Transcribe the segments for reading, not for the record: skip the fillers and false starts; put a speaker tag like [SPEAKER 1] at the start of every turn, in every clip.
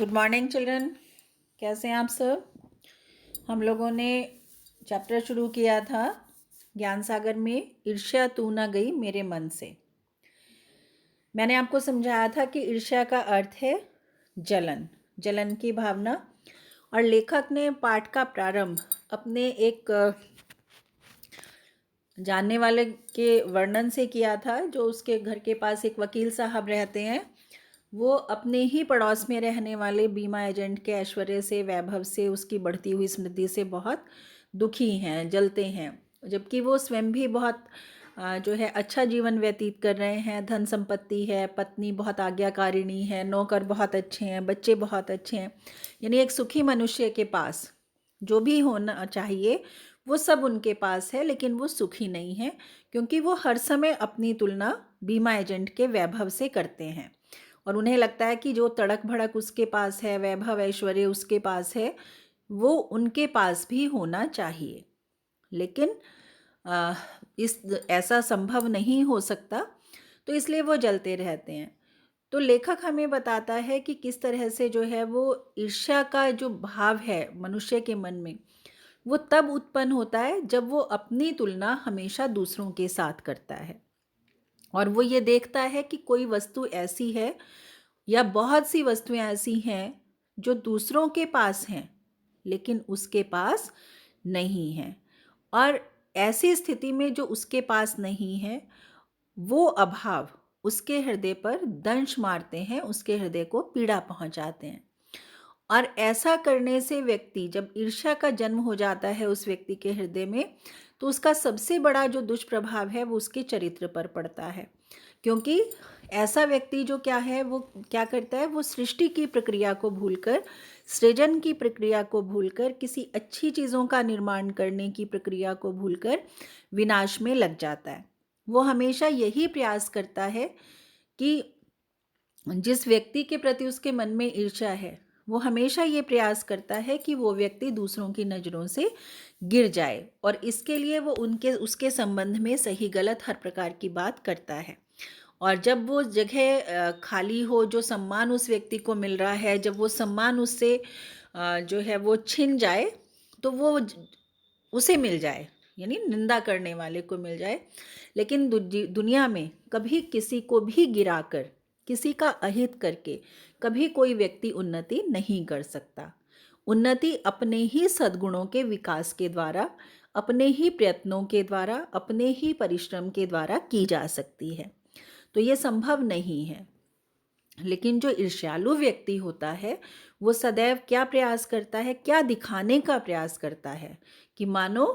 [SPEAKER 1] Good morning children. कैसे हैं आप सब? हम लोगों ने चैप्टर शुरू किया था ज्ञान सागर में, ईर्ष्या तू ना गई मेरे मन से। मैंने आपको समझाया था कि ईर्ष्या का अर्थ है जलन, जलन की भावना। और लेखक ने पाठ का प्रारंभ अपने एक जानने वाले के वर्णन से किया था, जो उसके घर के पास एक वकील साहब रहते हैं। वो अपने ही पड़ोस में रहने वाले बीमा एजेंट के ऐश्वर्य से, वैभव से, उसकी बढ़ती हुई समृद्धि से बहुत दुखी हैं, जलते हैं। जबकि वो स्वयं भी बहुत जो है अच्छा जीवन व्यतीत कर रहे हैं, धन संपत्ति है, पत्नी बहुत आज्ञाकारिणी है, नौकर बहुत अच्छे हैं, बच्चे बहुत अच्छे हैं। यानी एक सुखी मनुष्य के पास जो भी होना चाहिए वो सब उनके पास है, लेकिन वो सुखी नहीं है, क्योंकि वो हर समय अपनी तुलना बीमा एजेंट के वैभव से करते हैं। और उन्हें लगता है कि जो तड़क भड़क उसके पास है, वैभव ऐश्वर्य उसके पास है, वो उनके पास भी होना चाहिए। लेकिन इस ऐसा संभव नहीं हो सकता, तो इसलिए वो जलते रहते हैं। तो लेखक हमें बताता है कि किस तरह से जो है वो ईर्ष्या का जो भाव है मनुष्य के मन में, वो तब उत्पन्न होता है जब वो अपनी तुलना हमेशा दूसरों के साथ करता है। और वो ये देखता है कि कोई वस्तु ऐसी है या बहुत सी वस्तुएं ऐसी हैं जो दूसरों के पास हैं, लेकिन उसके पास नहीं है। और ऐसी स्थिति में जो उसके पास नहीं है, वो अभाव उसके हृदय पर दंश मारते हैं, उसके हृदय को पीड़ा पहुंचाते हैं। और ऐसा करने से व्यक्ति, जब ईर्ष्या का जन्म हो जाता है उस व्यक्ति के हृदय में, तो उसका सबसे बड़ा जो दुष्प्रभाव है वो उसके चरित्र पर पड़ता है। क्योंकि ऐसा व्यक्ति जो क्या है, वो क्या करता है, वो सृष्टि की प्रक्रिया को भूलकर, सृजन की प्रक्रिया को भूलकर, किसी अच्छी चीज़ों का निर्माण करने की प्रक्रिया को भूलकर विनाश में लग जाता है। वो हमेशा यही प्रयास करता है कि जिस व्यक्ति के प्रति उसके मन में ईर्ष्या है, वो हमेशा ये प्रयास करता है कि वो व्यक्ति दूसरों की नज़रों से गिर जाए, और इसके लिए वो उसके संबंध में सही गलत हर प्रकार की बात करता है। और जब वो जगह खाली हो, जो सम्मान उस व्यक्ति को मिल रहा है, जब वो सम्मान उससे जो है वो छिन जाए, तो वो उसे मिल जाए, यानी निंदा करने वाले को मिल जाए। लेकिन दुनिया में कभी किसी को भी गिराकर, किसी का अहित करके कभी कोई व्यक्ति उन्नति नहीं कर सकता। उन्नति अपने ही सद्गुणों के विकास के द्वारा, अपने ही प्रयत्नों के द्वारा, अपने ही परिश्रम के द्वारा की जा सकती है। तो ये संभव नहीं है। लेकिन जो ईर्ष्यालु व्यक्ति होता है, वो सदैव क्या प्रयास करता है, क्या दिखाने का प्रयास करता है कि मानो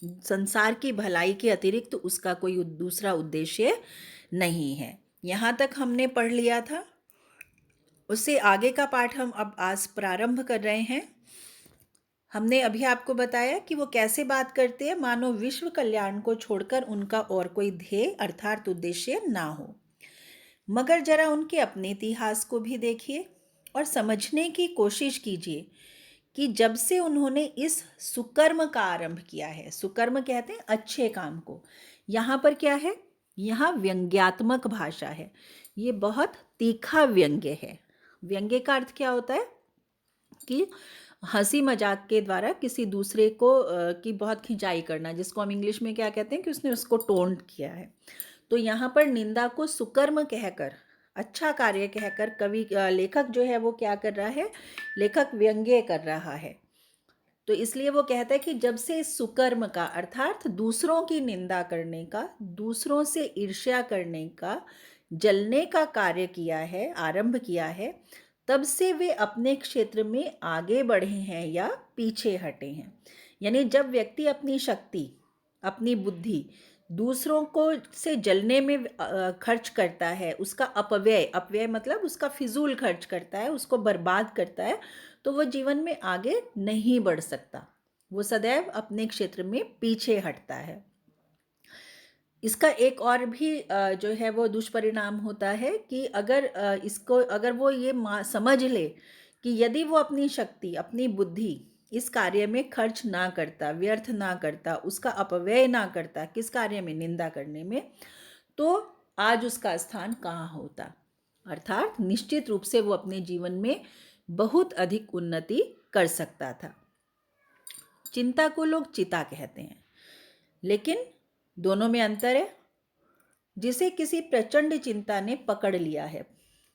[SPEAKER 1] संसार की भलाई के अतिरिक्त उसका कोई दूसरा उद्देश्य नहीं है। यहाँ तक हमने पढ़ लिया था। उससे आगे का पाठ हम अब आज प्रारंभ कर रहे हैं। हमने अभी आपको बताया कि वो कैसे बात करते हैं, मानो विश्व कल्याण को छोड़कर उनका और कोई ध्येय अर्थात उद्देश्य ना हो। मगर जरा उनके अपने इतिहास को भी देखिए और समझने की कोशिश कीजिए कि जब से उन्होंने इस सुकर्म का आरंभ किया है, सुकर्म कहते हैं अच्छे काम को, यहाँ पर क्या है, यहाँ व्यंग्यात्मक भाषा है। ये बहुत तीखा व्यंग्य है। व्यंग्य का अर्थ क्या होता है कि हंसी मजाक के द्वारा किसी दूसरे को की बहुत खिंचाई करना, जिसको हम इंग्लिश में क्या कहते हैं कि उसने उसको टोंट किया है। तो यहाँ पर निंदा को सुकर्म कहकर, अच्छा कार्य कहकर लेखक जो है वो क्या कर रहा है, लेखक व्यंग्य कर रहा है। तो इसलिए वो कहता है कि जब से इस सुकर्म का अर्थात दूसरों की निंदा करने का, दूसरों से ईर्ष्या करने का, जलने का कार्य किया है, आरंभ किया है, तब से वे अपने क्षेत्र में आगे बढ़े हैं या पीछे हटे हैं। यानी जब व्यक्ति अपनी शक्ति, अपनी बुद्धि दूसरों को से जलने में खर्च करता है, उसका अपव्यय, अपव्यय मतलब उसका फिजूल खर्च करता है, उसको बर्बाद करता है, तो वो जीवन में आगे नहीं बढ़ सकता। वो सदैव अपने क्षेत्र में पीछे हटता है। इसका एक और भी जो है वो दुष्परिणाम होता है कि अगर वो ये समझ ले कि यदि वो अपनी शक्ति, अपनी बुद्धि इस कार्य में खर्च ना करता, व्यर्थ ना करता, उसका अपव्यय ना करता, किस कार्य में, निंदा करने में, तो आज उसका स्थान कहाँ होता। अर्थात निश्चित रूप से वो अपने जीवन में बहुत अधिक उन्नति कर सकता था। चिंता को लोग चिता कहते हैं, लेकिन दोनों में अंतर है। जिसे किसी प्रचंड चिंता ने पकड़ लिया है,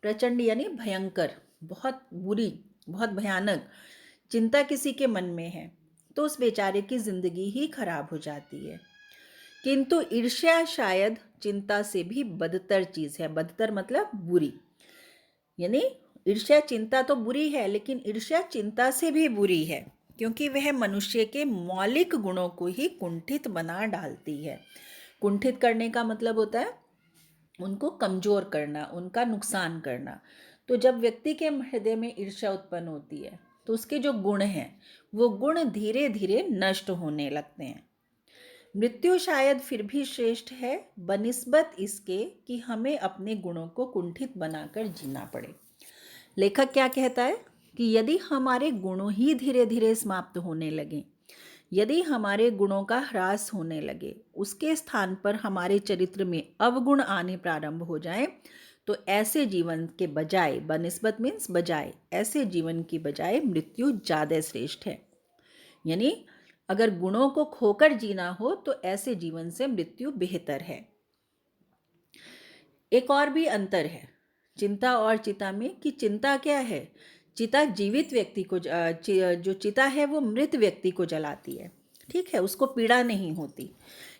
[SPEAKER 1] प्रचंड यानी भयंकर, बहुत बुरी, बहुत भयानक चिंता किसी के मन में है, तो उस बेचारे की जिंदगी ही खराब हो जाती है। किंतु ईर्ष्या शायद चिंता से भी बदतर चीज है। बदतर मतलब बुरी, यानी ईर्ष्या चिंता तो बुरी है, लेकिन ईर्ष्या चिंता से भी बुरी है, क्योंकि वह मनुष्य के मौलिक गुणों को ही कुंठित बना डालती है। कुंठित करने का मतलब होता है उनको कमजोर करना, उनका नुकसान करना। तो जब व्यक्ति के हृदय में ईर्ष्या उत्पन्न होती है, तो उसके जो गुण हैं वो गुण धीरे धीरे नष्ट होने लगते हैं। मृत्यु शायद फिर भी श्रेष्ठ है बनिस्बत इसके कि हमें अपने गुणों को कुंठित बनाकर जीना पड़े। लेखक क्या कहता है कि यदि हमारे गुण ही धीरे धीरे समाप्त होने लगे, यदि हमारे गुणों का ह्रास होने लगे, उसके स्थान पर हमारे चरित्र में अवगुण आने प्रारंभ हो जाए, तो ऐसे जीवन के बजाय, बनिस्बत मीन्स बजाय, ऐसे जीवन की बजाय मृत्यु ज़्यादा श्रेष्ठ है। यानी अगर गुणों को खोकर जीना हो तो ऐसे जीवन से मृत्यु बेहतर है। एक और भी अंतर है चिंता और चिता में कि चिंता क्या है, चिता जीवित व्यक्ति को, जो चिता है वो मृत व्यक्ति को जलाती है, ठीक है, उसको पीड़ा नहीं होती।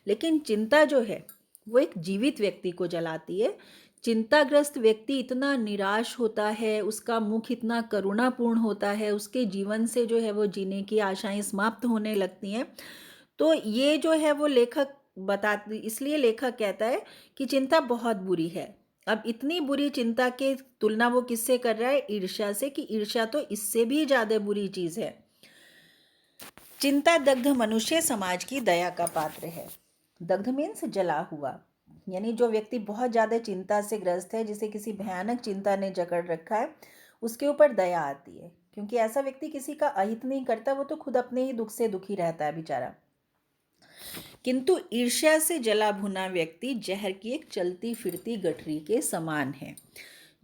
[SPEAKER 1] लेकिन चिंता जो है वो एक जीवित व्यक्ति को जलाती है। चिंताग्रस्त व्यक्ति इतना निराश होता है, उसका मुख इतना करुणापूर्ण होता है, उसके जीवन से जो है वो जीने की आशाएं समाप्त होने लगती हैं। तो ये जो है वो लेखक इसलिए लेखक कहता है कि चिंता बहुत बुरी है। अब इतनी बुरी चिंता के तुलना वो किससे कर रहा है, ईर्ष्या से, कि ईर्ष्या तो इससे भी ज्यादा बुरी चीज है। चिंता दग्ध मनुष्य समाज की दया का पात्र है। दग्ध मीन्स जला हुआ, यानी जो व्यक्ति बहुत ज्यादा चिंता से ग्रस्त है, जिसे किसी भयानक चिंता ने जकड़ रखा है, उसके ऊपर दया आती है, क्योंकि ऐसा व्यक्ति किसी का अहित नहीं करता, वो तो खुद अपने ही दुख से दुखी रहता है बेचारा। किंतु ईर्ष्या से जला भुना व्यक्ति जहर की एक चलती फिरती गठरी के समान है,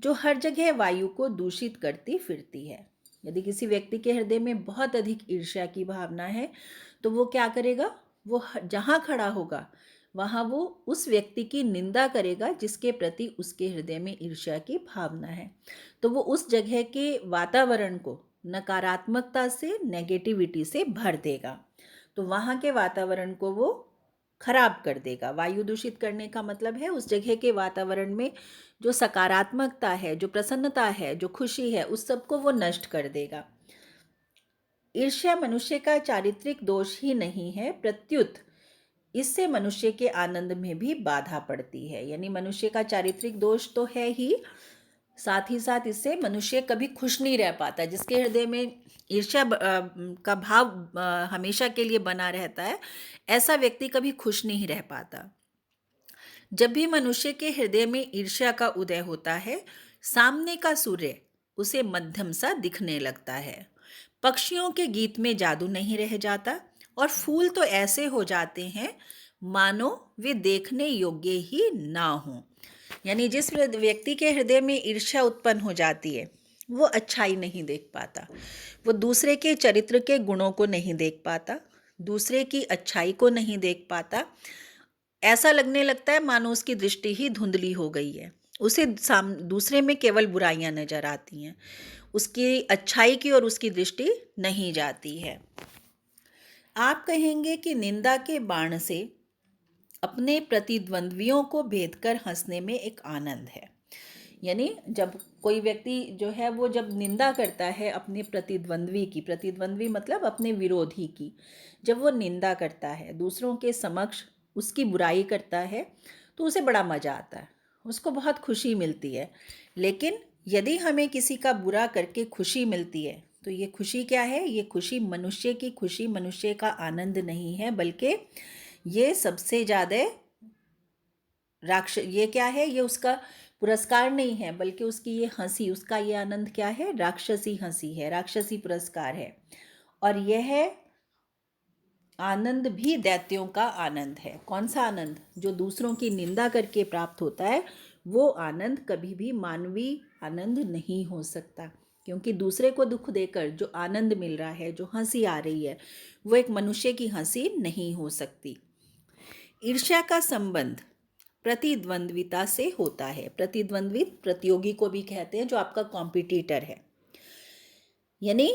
[SPEAKER 1] जो हर जगह वायु को दूषित करती फिरती है। यदि किसी व्यक्ति के हृदय में बहुत अधिक ईर्ष्या की भावना है, तो वो क्या करेगा, वो जहाँ खड़ा होगा वहाँ वो उस व्यक्ति की निंदा करेगा जिसके प्रति उसके हृदय में ईर्ष्या की भावना है। तो वो उस जगह के वातावरण को नकारात्मकता से, नेगेटिविटी से भर देगा। तो वहाँ के वातावरण को वो खराब कर देगा। वायु दूषित करने का मतलब है उस जगह के वातावरण में जो सकारात्मकता है, जो प्रसन्नता है, जो खुशी है, उस सबको वो नष्ट कर देगा। ईर्ष्या मनुष्य का चारित्रिक दोष ही नहीं है, प्रत्युत इससे मनुष्य के आनंद में भी बाधा पड़ती है। यानी मनुष्य का चारित्रिक दोष तो है ही, साथ ही साथ इससे मनुष्य कभी खुश नहीं रह पाता। जिसके हृदय में ईर्ष्या का भाव हमेशा के लिए बना रहता है, ऐसा व्यक्ति कभी खुश नहीं रह पाता। जब भी मनुष्य के हृदय में ईर्ष्या का उदय होता है, सामने का सूर्य उसे मध्यम सा दिखने लगता है। पक्षियों के गीत में जादू नहीं रह जाता और फूल तो ऐसे हो जाते हैं मानो वे देखने योग्य ही ना हों। यानी जिस व्यक्ति के हृदय में ईर्ष्या उत्पन्न हो जाती है, वो अच्छाई नहीं देख पाता, वो दूसरे के चरित्र के गुणों को नहीं देख पाता, दूसरे की अच्छाई को नहीं देख पाता। ऐसा लगने लगता है मानो उसकी दृष्टि ही धुंधली हो गई है, उसे दूसरे में केवल बुराइयां नजर आती हैं, उसकी अच्छाई की और उसकी दृष्टि नहीं जाती है। आप कहेंगे कि निंदा के बाण से अपने प्रतिद्वंद्वियों को भेद कर हंसने में एक आनंद है। यानी जब कोई व्यक्ति जो है वो जब निंदा करता है अपने प्रतिद्वंद्वी की, प्रतिद्वंद्वी मतलब अपने विरोधी की, जब वो निंदा करता है, दूसरों के समक्ष उसकी बुराई करता है, तो उसे बड़ा मज़ा आता है, उसको बहुत खुशी मिलती है। लेकिन यदि हमें किसी का बुरा करके खुशी मिलती है, तो ये खुशी क्या है, ये खुशी मनुष्य की खुशी, मनुष्य का आनंद नहीं है, बल्कि ये सबसे ज़्यादा ये क्या है, ये उसका पुरस्कार नहीं है, बल्कि उसकी ये हंसी, उसका ये आनंद क्या है, राक्षसी हंसी है, राक्षसी पुरस्कार है। और यह आनंद भी दैत्यों का आनंद है। कौन सा आनंद, जो दूसरों की निंदा करके प्राप्त होता है, वो आनंद कभी भी मानवीय आनंद नहीं हो सकता। क्योंकि दूसरे को दुख देकर जो आनंद मिल रहा है, जो हंसी आ रही है, वो एक मनुष्य की हंसी नहीं हो सकती। ईर्ष्या का संबंध प्रतिद्वंद्विता से होता है। प्रतिद्वंद्वी प्रतियोगी को भी कहते हैं, जो आपका कॉम्पिटिटर है। यानी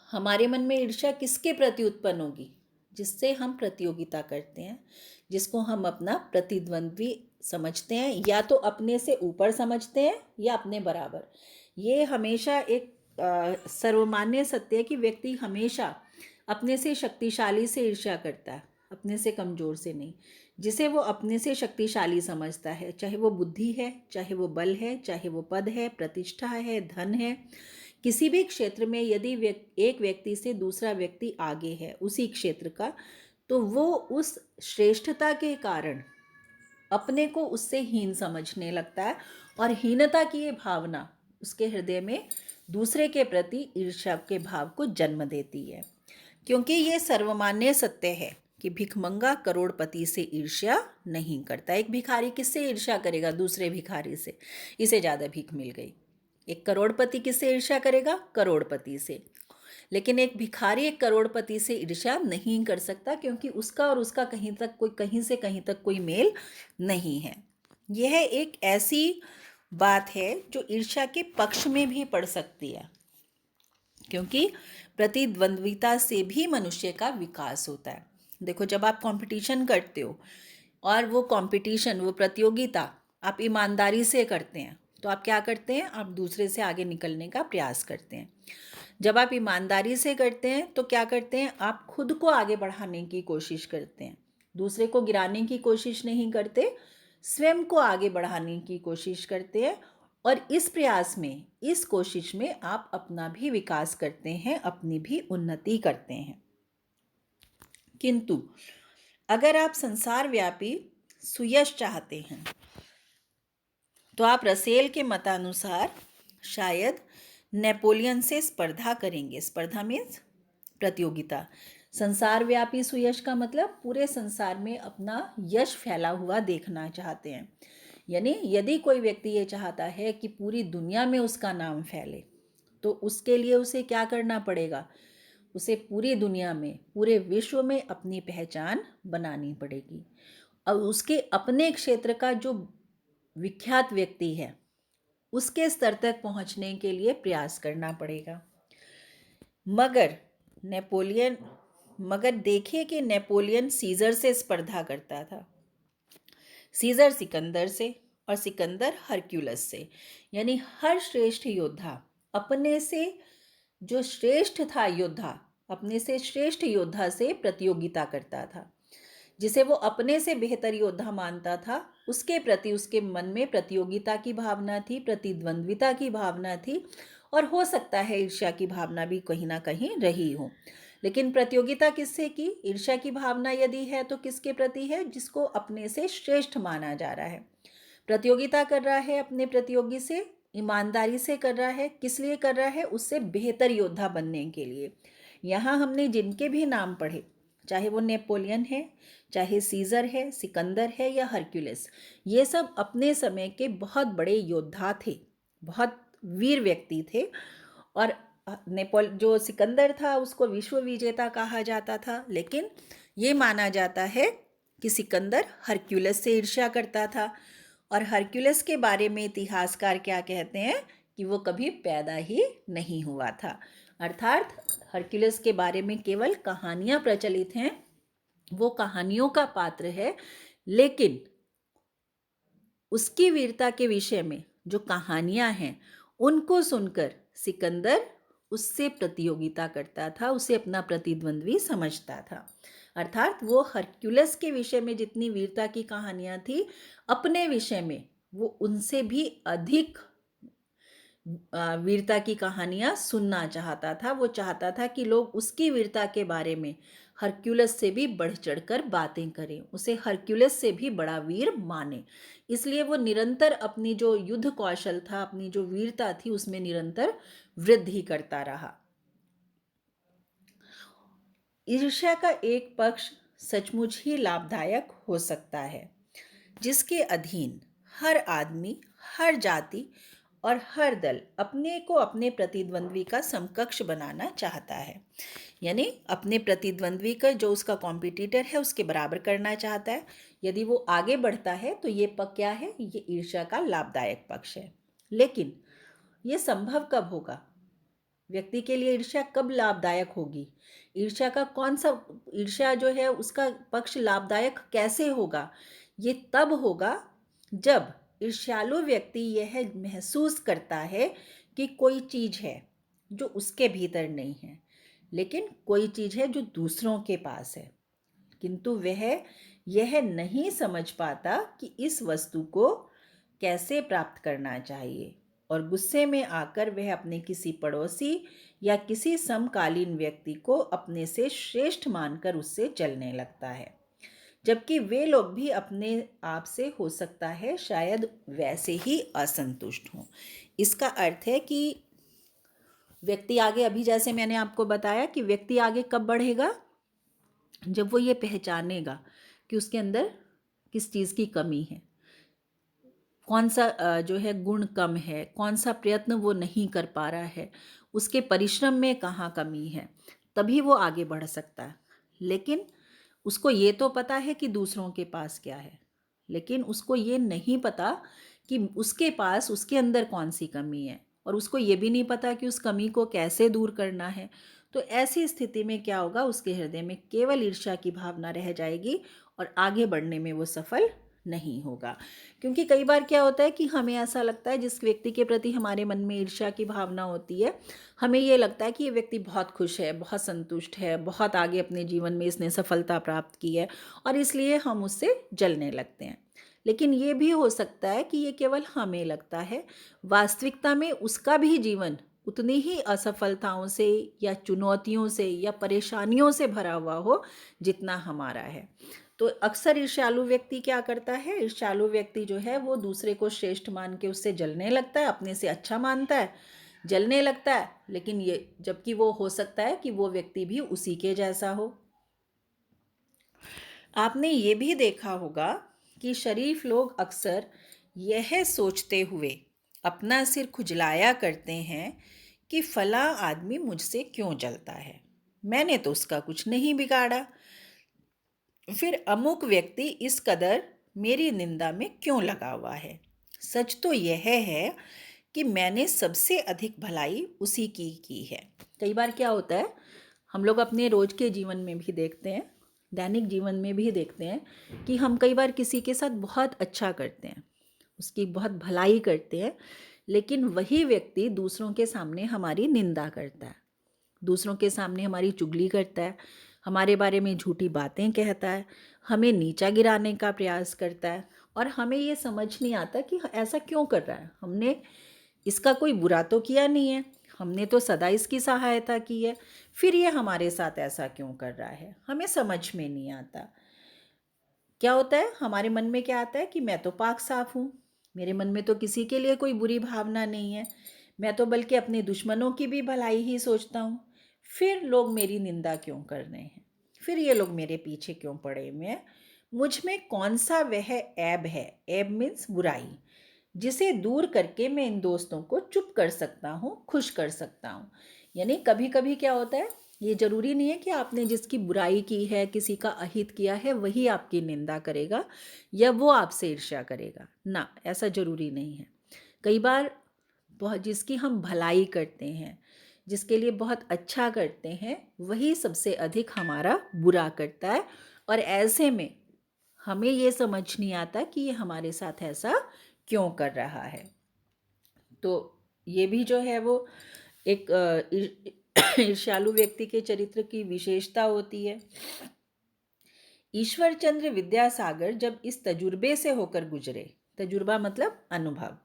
[SPEAKER 1] हमारे मन में ईर्ष्या किसके प्रति उत्पन्न होगी? जिससे हम प्रतियोगिता करते हैं, जिसको हम अपना प्रतिद्वंद्वी समझते हैं, या तो अपने से ऊपर समझते हैं या अपने बराबर। ये हमेशा एक सर्वमान्य सत्य है कि व्यक्ति हमेशा अपने से शक्तिशाली से ईर्ष्या करता है, अपने से कमज़ोर से नहीं। जिसे वो अपने से शक्तिशाली समझता है, चाहे वो बुद्धि है, चाहे वो बल है, चाहे वो पद है, प्रतिष्ठा है, धन है, किसी भी क्षेत्र में यदि एक व्यक्ति से दूसरा व्यक्ति आगे है उसी क्षेत्र का, तो वो उस श्रेष्ठता के कारण अपने को उससे हीन समझने लगता है, और हीनता की ये भावना उसके हृदय में दूसरे के प्रति ईर्ष्या के भाव को जन्म देती है। क्योंकि ये सर्वमान्य सत्य है कि भिखमंगा करोड़पति से ईर्ष्या नहीं करता। एक भिखारी किससे ईर्ष्या करेगा? दूसरे भिखारी से, इसे ज़्यादा भीख मिल गई। एक करोड़पति किससे ईर्ष्या करेगा? करोड़पति से। लेकिन एक भिखारी एक करोड़पति से ईर्ष्या नहीं कर सकता, क्योंकि उसका और उसका कहीं से कहीं तक कोई मेल नहीं है। यह एक ऐसी बात है जो ईर्ष्या के पक्ष में भी पड़ सकती है, क्योंकि प्रतिद्वंद्विता से भी मनुष्य का विकास होता है। देखो, जब आप कंपटीशन करते हो और वो कंपटीशन, वो प्रतियोगिता आप ईमानदारी से करते हैं, तो आप क्या करते हैं? आप दूसरे से आगे निकलने का प्रयास करते हैं। जब आप ईमानदारी से करते हैं तो क्या करते हैं? आप खुद को आगे बढ़ाने की कोशिश करते हैं, दूसरे को गिराने की कोशिश नहीं करते, स्वयं को आगे बढ़ाने की कोशिश करते हैं। और इस प्रयास में, इस कोशिश में आप अपना भी विकास करते हैं, अपनी भी उन्नति करते हैं। किंतु अगर आप संसार व्यापी सुयश चाहते हैं तो आप रसेल के मतानुसार शायद नेपोलियन से स्पर्धा करेंगे। स्पर्धा मीन्स प्रतियोगिता। संसार व्यापी सुयश का मतलब पूरे संसार में अपना यश फैला हुआ देखना चाहते हैं। यानी यदि कोई व्यक्ति ये चाहता है कि पूरी दुनिया में उसका नाम फैले, तो उसके लिए उसे क्या करना पड़ेगा? उसे पूरी दुनिया में, पूरे विश्व में अपनी पहचान बनानी पड़ेगी, और उसके अपने क्षेत्र का जो विख्यात व्यक्ति है उसके स्तर तक पहुंचने के लिए प्रयास करना पड़ेगा। मगर देखिए कि नेपोलियन सीजर से स्पर्धा करता था, सीजर सिकंदर से, और सिकंदर हरक्यूलस से। यानी हर श्रेष्ठ योद्धा अपने से जो श्रेष्ठ था योद्धा, अपने से श्रेष्ठ योद्धा से प्रतियोगिता करता था। जिसे वो अपने से बेहतर योद्धा मानता था, उसके प्रति उसके मन में प्रतियोगिता की भावना थी, प्रतिद्वंद्विता की भावना थी, और हो सकता है ईर्ष्या की भावना भी कहीं ना कहीं रही हो। लेकिन प्रतियोगिता किससे की? ईर्ष्या की भावना यदि है तो किसके प्रति है? जिसको अपने से श्रेष्ठ माना जा रहा है। प्रतियोगिता कर रहा है अपने प्रतियोगी से, ईमानदारी से कर रहा है। किस लिए कर रहा है? उससे बेहतर योद्धा बनने के लिए। यहाँ हमने जिनके भी नाम पढ़े, चाहे वो नेपोलियन है, चाहे सीजर है, सिकंदर है, या हरक्यूलिस, ये सब अपने समय के बहुत बड़े योद्धा थे, बहुत वीर व्यक्ति थे। और जो सिकंदर था उसको विश्व विजेता कहा जाता था, लेकिन ये माना जाता है कि सिकंदर हरक्यूलिस से ईर्ष्या करता था। और हरक्यूलिस के बारे में इतिहासकार क्या कहते हैं? कि वो कभी पैदा ही नहीं हुआ था। अर्थात हरक्यूलिस के बारे में केवल कहानियां प्रचलित हैं, वो कहानियों का पात्र है, लेकिन उसकी वीरता के विषय में जो कहानियां हैं उनको सुनकर सिकंदर उससे प्रतियोगिता करता था, उसे अपना प्रतिद्वंद्वी समझता था। अर्थात वो हरक्यूलिस के विषय में जितनी वीरता की कहानियां थी, अपने विषय में वो उनसे भी अधिक वीरता की कहानियां सुनना चाहता था। वो चाहता था कि लोग उसकी वीरता के बारे में हरक्यूलिस से भी बढ़ चढ़कर बातें करें, उसे हरक्यूलिस से भी बड़ा वीर माने। इसलिए वो निरंतर अपनी जो युद्ध कौशल था, अपनी जो वीरता थी, उसमें निरंतर वृद्धि करता रहा। ईर्ष्या का एक पक्ष सचमुच ही लाभदायक हो सकता है, जिसके अधीन हर आदमी, हर जाति और हर दल अपने को अपने प्रतिद्वंद्वी का समकक्ष बनाना चाहता है, यानी अपने प्रतिद्वंद्वी का जो उसका कॉम्पिटिटर है उसके बराबर करना चाहता है। यदि वो आगे बढ़ता है तो ये पक्ष क्या है, ये ईर्ष्या का लाभदायक पक्ष है। लेकिन ये संभव कब होगा, व्यक्ति के लिए ईर्ष्या कब लाभदायक होगी, ईर्ष्या का कौन सा, ईर्ष्या जो है उसका पक्ष लाभदायक कैसे होगा, ये तब होगा जब ईर्ष्यालु व्यक्ति यह महसूस करता है कि कोई चीज़ है जो उसके भीतर नहीं है, लेकिन कोई चीज़ है जो दूसरों के पास है, किंतु वह यह नहीं समझ पाता कि इस वस्तु को कैसे प्राप्त करना चाहिए, और गुस्से में आकर वह अपने किसी पड़ोसी या किसी समकालीन व्यक्ति को अपने से श्रेष्ठ मानकर उससे जलने लगता है, जबकि वे लोग भी अपने आप से हो सकता है शायद वैसे ही असंतुष्ट हों। इसका अर्थ है कि व्यक्ति आगे, अभी जैसे मैंने आपको बताया कि व्यक्ति आगे कब बढ़ेगा, जब वो ये पहचानेगा कि उसके अंदर किस चीज़ की कमी है, कौन सा जो है गुण कम है, कौन सा प्रयत्न वो नहीं कर पा रहा है, उसके परिश्रम में कहाँ कमी है, तभी वो आगे बढ़ सकता है। लेकिन उसको ये तो पता है कि दूसरों के पास क्या है, लेकिन उसको ये नहीं पता कि उसके पास, उसके अंदर कौन सी कमी है, और उसको ये भी नहीं पता कि उस कमी को कैसे दूर करना है। तो ऐसी स्थिति में क्या होगा, उसके हृदय में केवल ईर्ष्या की भावना रह जाएगी और आगे बढ़ने में वो सफल नहीं होगा। क्योंकि कई बार क्या होता है कि हमें ऐसा लगता है, जिस व्यक्ति के प्रति हमारे मन में ईर्ष्या की भावना होती है, हमें ये लगता है कि ये व्यक्ति बहुत खुश है, बहुत संतुष्ट है, बहुत आगे अपने जीवन में इसने सफलता प्राप्त की है, और इसलिए हम उससे जलने लगते हैं। लेकिन ये भी हो सकता है कि ये केवल हमें लगता है, वास्तविकता में उसका भी जीवन उतनी ही असफलताओं से या चुनौतियों से या परेशानियों से भरा हुआ हो जितना हमारा है। तो अक्सर ईर्ष्यालु व्यक्ति क्या करता है, ईर्ष्यालु व्यक्ति जो है वो दूसरे को श्रेष्ठ मान के उससे जलने लगता है, अपने से अच्छा मानता है, जलने लगता है, लेकिन ये जबकि वो हो सकता है कि वो व्यक्ति भी उसी के जैसा हो। आपने ये भी देखा होगा कि शरीफ लोग अक्सर यह सोचते हुए अपना सिर खुजलाया करते हैं कि फला आदमी मुझसे क्यों जलता है, मैंने तो उसका कुछ नहीं बिगाड़ा, फिर अमुक व्यक्ति इस कदर मेरी निंदा में क्यों लगा हुआ है। सच तो यह है कि मैंने सबसे अधिक भलाई उसी की है। कई बार क्या होता है, हम लोग अपने रोज के जीवन में भी देखते हैं, दैनिक जीवन में भी देखते हैं कि हम कई बार किसी के साथ बहुत अच्छा करते हैं, उसकी बहुत भलाई करते हैं, लेकिन वही व्यक्ति दूसरों के सामने हमारी निंदा करता है, दूसरों के सामने हमारी चुगली करता है, हमारे बारे में झूठी बातें कहता है, हमें नीचा गिराने का प्रयास करता है, और हमें ये समझ नहीं आता कि ऐसा क्यों कर रहा है। हमने इसका कोई बुरा तो किया नहीं है, हमने तो सदा इसकी सहायता की है, फिर ये हमारे साथ ऐसा क्यों कर रहा है, हमें समझ में नहीं आता। क्या होता है, हमारे मन में क्या आता है कि मैं तो पाक साफ हूँ, मेरे मन में तो किसी के लिए कोई बुरी भावना नहीं है, मैं तो बल्कि अपने दुश्मनों की भी भलाई ही सोचता हूँ, फिर लोग मेरी निंदा क्यों कर रहे हैं, फिर ये लोग मेरे पीछे क्यों पड़े हुए हैं, मुझ में कौन सा वह ऐब है, ऐब मीन्स बुराई, जिसे दूर करके मैं इन दोस्तों को चुप कर सकता हूँ, खुश कर सकता हूँ। यानी कभी कभी क्या होता है, ये जरूरी नहीं है कि आपने जिसकी बुराई की है, किसी का अहित किया है, वही आपकी निंदा करेगा या वो आपसे ईर्ष्या करेगा ना, ऐसा जरूरी नहीं है। कई बार बहुत जिसकी हम भलाई करते हैं, जिसके लिए बहुत अच्छा करते हैं, वही सबसे अधिक हमारा बुरा करता है, और ऐसे में हमें ये समझ नहीं आता कि ये हमारे साथ ऐसा क्यों कर रहा है। तो ये भी जो है वो एक ईर्ष्यालु व्यक्ति के चरित्र की विशेषता होती है। ईश्वरचंद्र विद्यासागर जब इस तजुर्बे से होकर गुजरे, तजुर्बा मतलब अनुभव,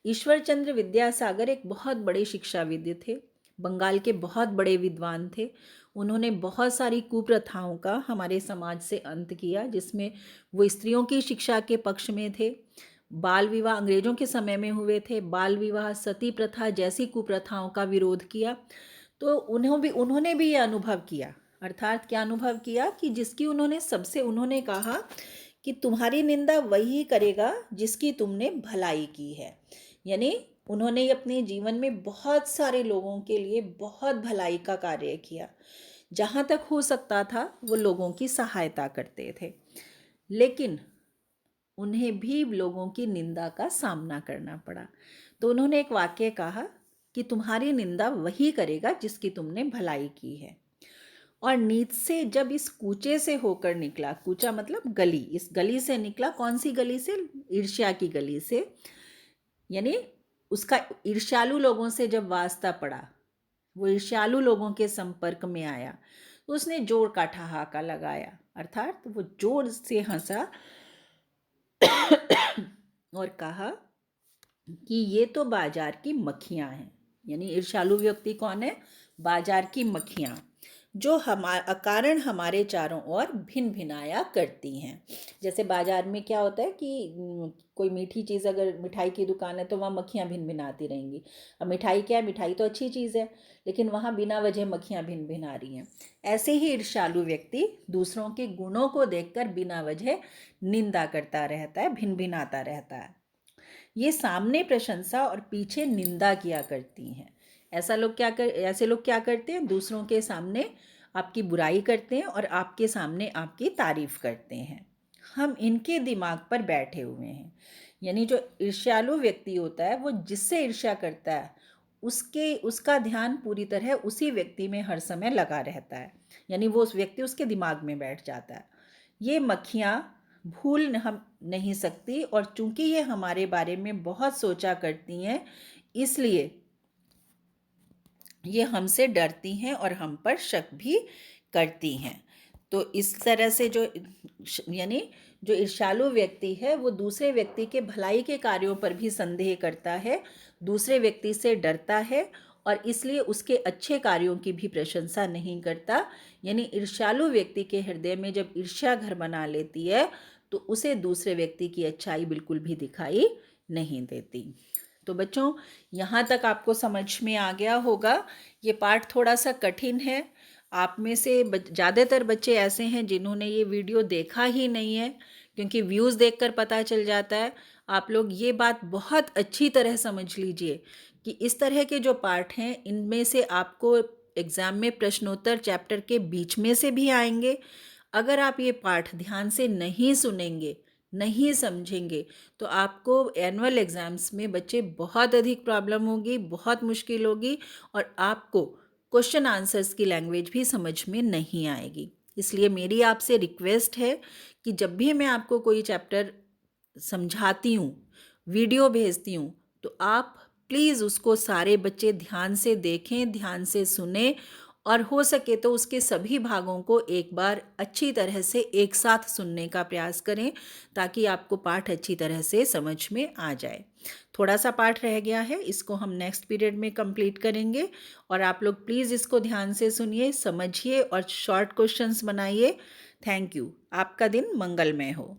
[SPEAKER 1] ईश्वरचंद्र विद्यासागर एक बहुत बड़े शिक्षाविद थे, बंगाल के बहुत बड़े विद्वान थे। उन्होंने बहुत सारी कुप्रथाओं का हमारे समाज से अंत किया, जिसमें वो स्त्रियों की शिक्षा के पक्ष में थे, बाल विवाह अंग्रेजों के समय में हुए थे, बाल विवाह, सती प्रथा जैसी कुप्रथाओं का विरोध किया। तो उन्होंने भी ये अनुभव किया, अर्थात क्या अनुभव किया कि जिसकी उन्होंने कहा कि तुम्हारी निंदा वही करेगा जिसकी तुमने भलाई की है। यानी उन्होंने अपने जीवन में बहुत सारे लोगों के लिए बहुत भलाई का कार्य किया। जहाँ तक हो सकता था वो लोगों की सहायता करते थे, लेकिन उन्हें भी लोगों की निंदा का सामना करना पड़ा। तो उन्होंने एक वाक्य कहा कि तुम्हारी निंदा वही करेगा जिसकी तुमने भलाई की है। और नीचे जब इस कूचे से होकर निकला, कूचा मतलब गली, इस गली से निकला, कौन सी गली से? ईर्ष्या की गली से। यानी उसका ईर्ष्यालु लोगों से जब वास्ता पड़ा, वो ईर्ष्यालु लोगों के संपर्क में आया, तो उसने जोर का ठहाका लगाया, अर्थात वो जोर से हंसा और कहा कि ये तो बाजार की मक्खियाँ हैं। यानी ईर्ष्यालु व्यक्ति कौन है? बाजार की मक्खियाँ, जो अकारण हमारे चारों ओर भिन भिनाया करती हैं। जैसे बाजार में क्या होता है कि कोई मीठी चीज़, अगर मिठाई की दुकान है तो वहाँ मक्खियाँ भिन भिनाती रहेंगी। अब मिठाई क्या है? मिठाई तो अच्छी चीज़ है, लेकिन वहाँ बिना वजह मक्खियाँ भिन भिना रही हैं। ऐसे ही ईर्ष्यालु व्यक्ति दूसरों के गुणों को देखकर बिना वजह निंदा करता रहता है, भिन भिनाता रहता है। ये सामने प्रशंसा और पीछे निंदा किया करती हैं। ऐसे लोग क्या करते हैं? दूसरों के सामने आपकी बुराई करते हैं और आपके सामने आपकी तारीफ करते हैं। हम इनके दिमाग पर बैठे हुए हैं। यानी जो ईर्ष्यालु व्यक्ति होता है, वो जिससे ईर्ष्या करता है उसका ध्यान पूरी तरह उसी व्यक्ति में हर समय लगा रहता है। यानी वो उस व्यक्ति उसके दिमाग में बैठ जाता है। ये मक्खियाँ भूल हम नहीं सकती, और चूंकि ये हमारे बारे में बहुत सोचा करती हैं, इसलिए ये हमसे डरती हैं और हम पर शक भी करती हैं। तो इस तरह से यानी जो ईर्ष्यालु व्यक्ति है, वो दूसरे व्यक्ति के भलाई के कार्यों पर भी संदेह करता है, दूसरे व्यक्ति से डरता है, और इसलिए उसके अच्छे कार्यों की भी प्रशंसा नहीं करता। यानी ईर्ष्यालु व्यक्ति के हृदय में जब ईर्ष्या घर बना लेती है, तो उसे दूसरे व्यक्ति की अच्छाई बिल्कुल भी दिखाई नहीं देती। तो बच्चों, यहाँ तक आपको समझ में आ गया होगा। ये पाठ थोड़ा सा कठिन है। आप में से ज़्यादातर बच्चे ऐसे हैं जिन्होंने ये वीडियो देखा ही नहीं है, क्योंकि व्यूज़ देखकर पता चल जाता है। आप लोग ये बात बहुत अच्छी तरह समझ लीजिए कि इस तरह के जो पाठ हैं, इनमें से आपको एग्ज़ाम में प्रश्नोत्तर चैप्टर के बीच में से भी आएंगे। अगर आप ये पाठ ध्यान से नहीं सुनेंगे, नहीं समझेंगे, तो आपको एनुअल एग्ज़ाम्स में बच्चे बहुत अधिक प्रॉब्लम होगी, बहुत मुश्किल होगी, और आपको क्वेश्चन आंसर्स की लैंग्वेज भी समझ में नहीं आएगी। इसलिए मेरी आपसे रिक्वेस्ट है कि जब भी मैं आपको कोई चैप्टर समझाती हूँ, वीडियो भेजती हूँ, तो आप प्लीज़ उसको सारे बच्चे ध्यान से देखें, ध्यान से सुने, और हो सके तो उसके सभी भागों को एक बार अच्छी तरह से एक साथ सुनने का प्रयास करें, ताकि आपको पाठ अच्छी तरह से समझ में आ जाए। थोड़ा सा पाठ रह गया है, इसको हम नेक्स्ट पीरियड में कंप्लीट करेंगे, और आप लोग प्लीज़ इसको ध्यान से सुनिए, समझिए और शॉर्ट क्वेश्चंस बनाइए। Thank you. आपका दिन मंगलमय हो।